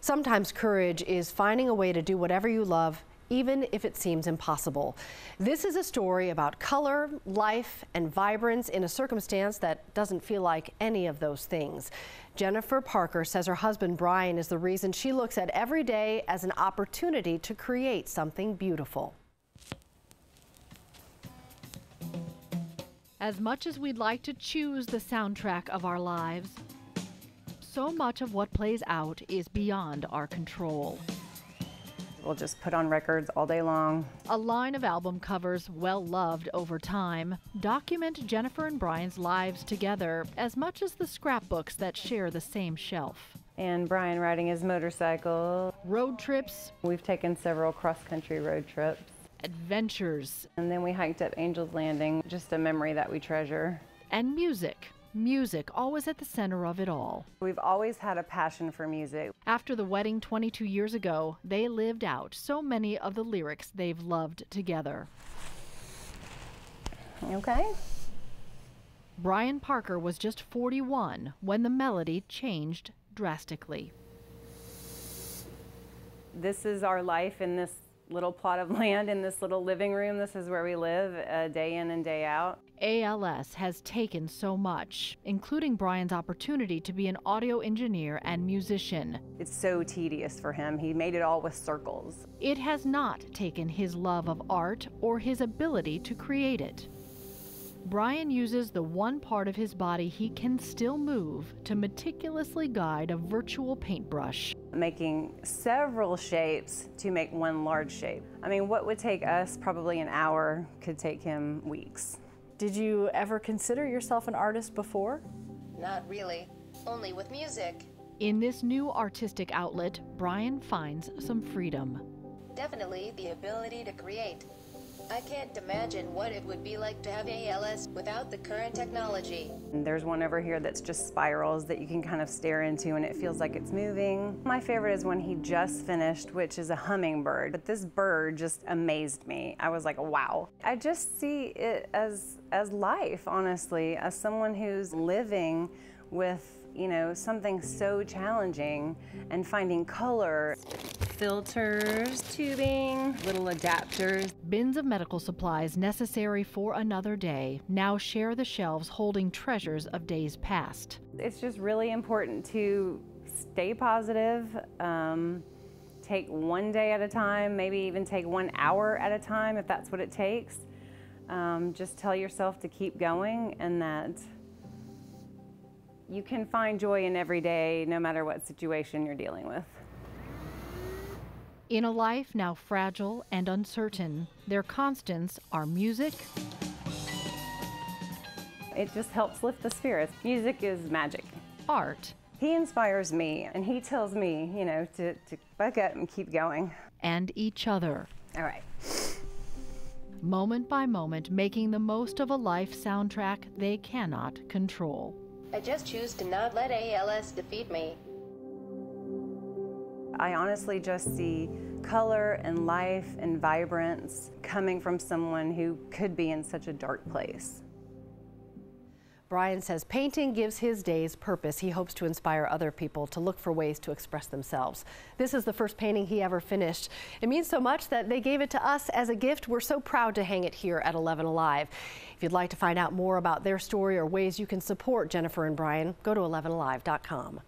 Sometimes courage is finding a way to do whatever you love, even if it seems impossible. This is a story about color, life, and vibrance in a circumstance that doesn't feel like any of those things. Jennifer Parker says her husband Brian is the reason she looks at every day as an opportunity to create something beautiful. As much as we'd like to choose the soundtrack of our lives, so much of what plays out is beyond our control. We'll just put on records all day long. A line of album covers, well loved over time, document Jennifer and Brian's lives together as much as the scrapbooks that share the same shelf. And Brian riding his motorcycle. Road trips. We've taken several cross-country road trips. Adventures. And then we hiked up Angel's Landing, just a memory that we treasure. And music. Music always at the center of it all. We've always had a passion for music. After the wedding 22 years ago, they lived out so many of the lyrics they've loved together. Okay. Brian Parker was just 41 when the melody changed drastically. This is our life in this little plot of land, in this little living room. This is where we live day in and day out. ALS has taken so much, including Brian's opportunity to be an audio engineer and musician. It's so tedious for him. He made it all with circles. It has not taken his love of art or his ability to create it. Brian uses the one part of his body he can still move to meticulously guide a virtual paintbrush. Making several shapes to make one large shape. I mean, what would take us probably an hour could take him weeks. Did you ever consider yourself an artist before? Not really, only with music. In this new artistic outlet, Brian finds some freedom. Definitely the ability to create. I can't imagine what it would be like to have ALS without the current technology. And there's one over here that's just spirals that you can kind of stare into and it feels like it's moving. My favorite is one he just finished, which is a hummingbird. But this bird just amazed me. I was like, wow. I just see it as life, honestly, as someone who's living with, you know, something so challenging and finding color. Filters, tubing, little adapters. Bins of medical supplies necessary for another day now share the shelves holding treasures of days past. It's just really important to stay positive, take one day at a time, maybe even take 1 hour at a time if that's what it takes. Just tell yourself to keep going and that you can find joy in every day no matter what situation you're dealing with. In a life now fragile and uncertain, their constants are music. It just helps lift the spirits. Music is magic. Art. He inspires me and he tells me, you know, to buck up and keep going. And each other. All right. Moment by moment, making the most of a life soundtrack they cannot control. I just choose to not let ALS defeat me. I honestly just see color and life and vibrance coming from someone who could be in such a dark place. Brian says painting gives his days purpose. He hopes to inspire other people to look for ways to express themselves. This is the first painting he ever finished. It means so much that they gave it to us as a gift. We're so proud to hang it here at 11 Alive. If you'd like to find out more about their story or ways you can support Jennifer and Brian, go to 11alive.com.